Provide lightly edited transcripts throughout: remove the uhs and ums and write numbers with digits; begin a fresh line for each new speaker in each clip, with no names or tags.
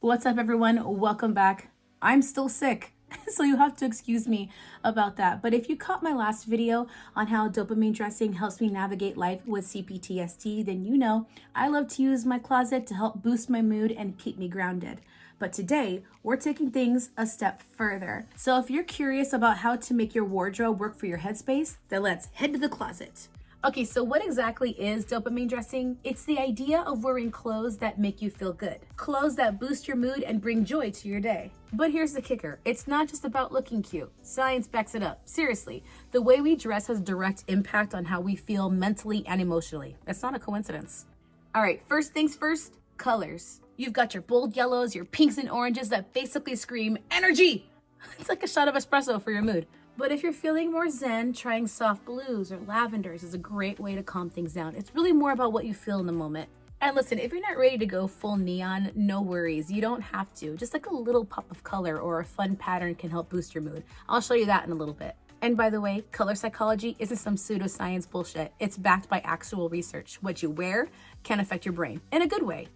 What's up, everyone? Welcome back. I'm still sick, so you have to excuse me about that. But if you caught my last video on how dopamine dressing helps me navigate life with CPTSD, then you know I love to use my closet to help boost my mood and keep me grounded. But today, we're taking things a step further. So if you're curious about how to make your wardrobe work for your headspace, then let's head to the closet. Okay, so what exactly is dopamine dressing? It's the idea of wearing clothes that make you feel good. Clothes that boost your mood and bring joy to your day. But here's the kicker. It's not just about looking cute. Science backs it up. Seriously, the way we dress has direct impact on how we feel mentally and emotionally. That's not a coincidence. All right, first things first, colors. You've got your bold yellows, your pinks and oranges that basically scream energy. It's like a shot of espresso for your mood. But if you're feeling more zen, trying soft blues or lavenders is a great way to calm things down. It's really more about what you feel in the moment. And listen, if you're not ready to go full neon, no worries. You don't have to. Just like a little pop of color or a fun pattern can help boost your mood. I'll show you that in a little bit. And by the way, color psychology isn't some pseudoscience bullshit. It's backed by actual research. What you wear can affect your brain in a good way.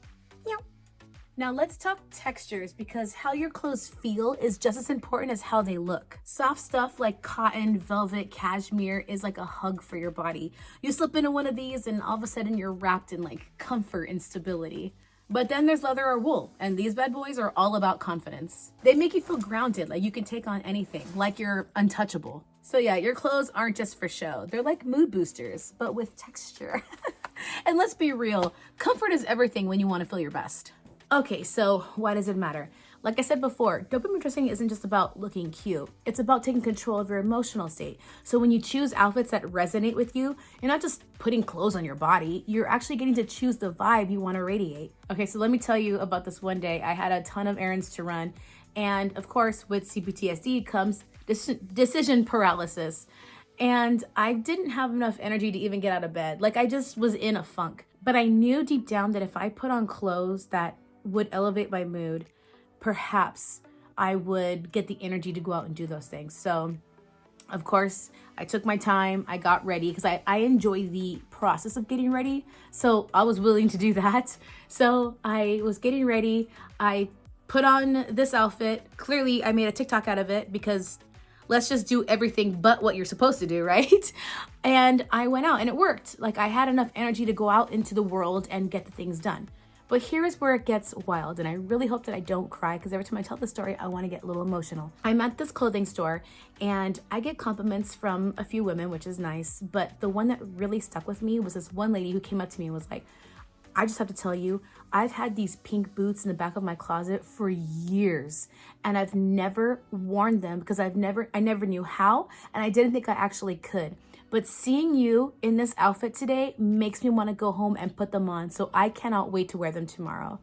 Now let's talk textures, because how your clothes feel is just as important as how they look. Soft stuff like cotton, velvet, cashmere is like a hug for your body. You slip into one of these and all of a sudden you're wrapped in like comfort and stability. But then there's leather or wool, and these bad boys are all about confidence. They make you feel grounded, like you can take on anything, like you're untouchable. So yeah, your clothes aren't just for show. They're like mood boosters, but with texture. And let's be real, comfort is everything when you want to feel your best. Okay, so why does it matter? Like I said before, dopamine dressing isn't just about looking cute. It's about taking control of your emotional state. So when you choose outfits that resonate with you, you're not just putting clothes on your body, you're actually getting to choose the vibe you want to radiate. Okay, so let me tell you about this one day. I had a ton of errands to run. And of course, with CPTSD comes decision paralysis. And I didn't have enough energy to even get out of bed. Like I just was in a funk. But I knew deep down that if I put on clothes that would elevate my mood, perhaps I would get the energy to go out and do those things. So of course I took my time, I got ready, because I enjoy the process of getting ready. So I was willing to do that. So I was getting ready. I put on this outfit. Clearly I made a TikTok out of it, because let's just do everything but what you're supposed to do, right? And I went out and it worked. Like I had enough energy to go out into the world and get the things done. But here is where it gets wild, and I really hope that I don't cry, because every time I tell the story, I want to get a little emotional. I'm at this clothing store, and I get compliments from a few women, which is nice, but the one that really stuck with me was this one lady who came up to me and was like, I just have to tell you, I've had these pink boots in the back of my closet for years, and I've never worn them because I never knew how, and I didn't think I actually could. But seeing you in this outfit today makes me want to go home and put them on, so I cannot wait to wear them tomorrow.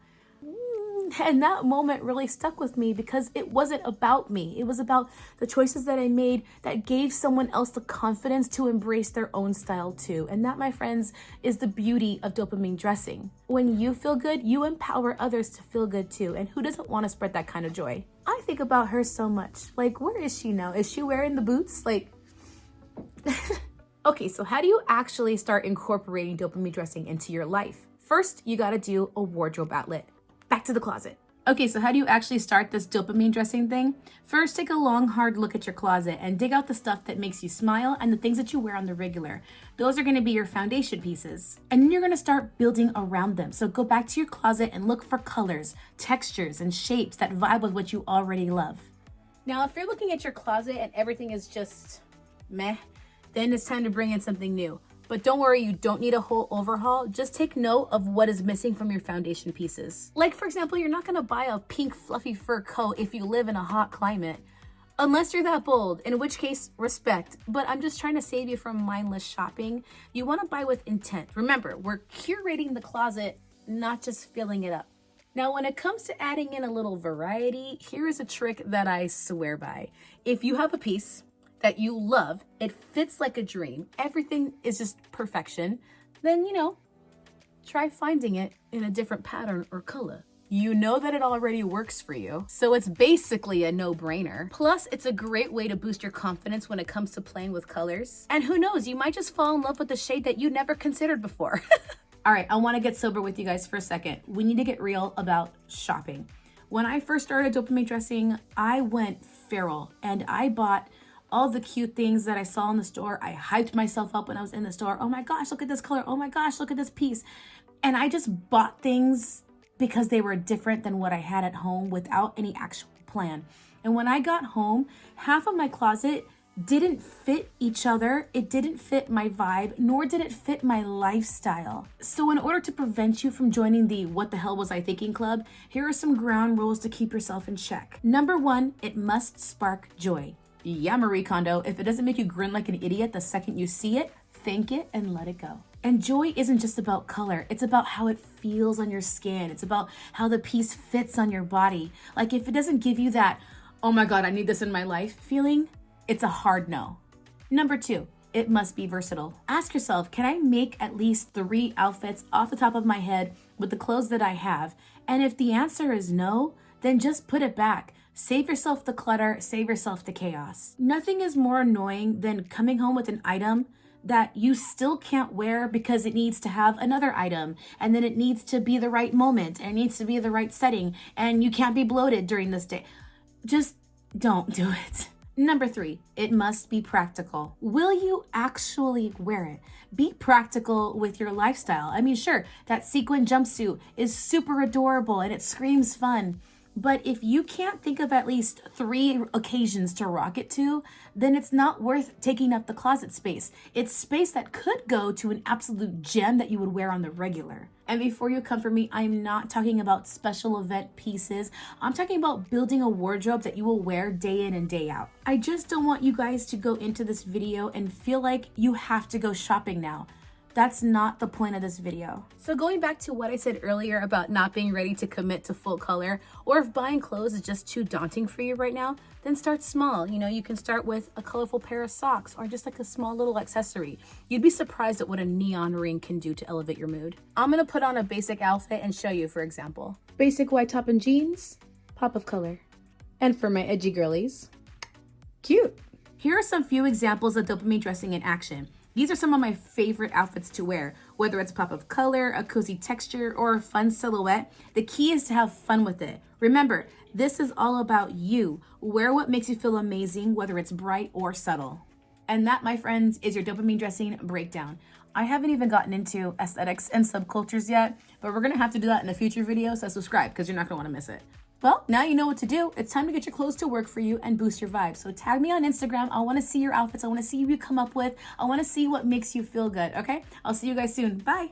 And that moment really stuck with me, because it wasn't about me. It was about the choices that I made that gave someone else the confidence to embrace their own style too. And that, my friends, is the beauty of dopamine dressing. When you feel good, you empower others to feel good too. And who doesn't want to spread that kind of joy? I think about her so much. Like, where is she now? Is she wearing the boots? Like... Okay, so how do you actually start incorporating dopamine dressing into your life? First, you gotta do a wardrobe outlet. Back to the closet. Okay, so how do you actually start this dopamine dressing thing? First, take a long, hard look at your closet and dig out the stuff that makes you smile and the things that you wear on the regular. Those are gonna be your foundation pieces. And then you're gonna start building around them. So go back to your closet and look for colors, textures, and shapes that vibe with what you already love. Now, if you're looking at your closet and everything is just meh, then it's time to bring in something new. But don't worry, you don't need a whole overhaul. Just take note of what is missing from your foundation pieces. Like, for example, you're not gonna buy a pink fluffy fur coat if you live in a hot climate. Unless you're that bold, in which case, respect. But I'm just trying to save you from mindless shopping. You wanna buy with intent. Remember, we're curating the closet, not just filling it up. Now, when it comes to adding in a little variety, here is a trick that I swear by. If you have a piece that you love, it fits like a dream, everything is just perfection, then, try finding it in a different pattern or color. You know that it already works for you, so it's basically a no-brainer. Plus, it's a great way to boost your confidence when it comes to playing with colors. And who knows, you might just fall in love with a shade that you never considered before. All right, I wanna get sober with you guys for a second. We need to get real about shopping. When I first started dopamine dressing, I went feral and I bought all the cute things that I saw in the store. I hyped myself up when I was in the store. Oh my gosh, look at this color. Oh my gosh, look at this piece. And I just bought things because they were different than what I had at home without any actual plan. And when I got home, half of my closet didn't fit each other. It didn't fit my vibe, nor did it fit my lifestyle. So in order to prevent you from joining the what the hell was I thinking club, here are some ground rules to keep yourself in check. Number 1, it must spark joy. Yeah, Marie Kondo, if it doesn't make you grin like an idiot the second you see it, thank it and let it go. And joy isn't just about color. It's about how it feels on your skin. It's about how the piece fits on your body. Like if it doesn't give you that, oh my God, I need this in my life feeling, it's a hard no. Number 2, it must be versatile. Ask yourself, can I make at least 3 outfits off the top of my head with the clothes that I have? And if the answer is no, then just put it back. Save yourself the clutter, save yourself the chaos. Nothing is more annoying than coming home with an item that you still can't wear because it needs to have another item, and then it needs to be the right moment, and it needs to be the right setting, and you can't be bloated during this day. Just don't do it. Number 3, it must be practical. Will you actually wear it? Be practical with your lifestyle. I mean, sure, that sequin jumpsuit is super adorable and it screams fun. But if you can't think of at least 3 occasions to rock it to, then it's not worth taking up the closet space. It's space that could go to an absolute gem that you would wear on the regular. And before you come for me, I'm not talking about special event pieces. I'm talking about building a wardrobe that you will wear day in and day out. I just don't want you guys to go into this video and feel like you have to go shopping now. That's not the point of this video. So going back to what I said earlier about not being ready to commit to full color, or if buying clothes is just too daunting for you right now, then start small. You know, you can start with a colorful pair of socks or just like a small little accessory. You'd be surprised at what a neon ring can do to elevate your mood. I'm gonna put on a basic outfit and show you, for example. Basic white top and jeans, pop of color. And for my edgy girlies, cute. Here are some few examples of dopamine dressing in action. These are some of my favorite outfits to wear, whether it's a pop of color, a cozy texture, or a fun silhouette. The key is to have fun with it. Remember, this is all about you. Wear what makes you feel amazing, whether it's bright or subtle. And that, my friends, is your dopamine dressing breakdown. I haven't even gotten into aesthetics and subcultures yet, but we're gonna have to do that in a future video, so subscribe because you're not gonna wanna miss it. Well, now you know what to do. It's time to get your clothes to work for you and boost your vibe. So tag me on Instagram. I want to see your outfits. I want to see what you come up with. I want to see what makes you feel good, okay? I'll see you guys soon. Bye.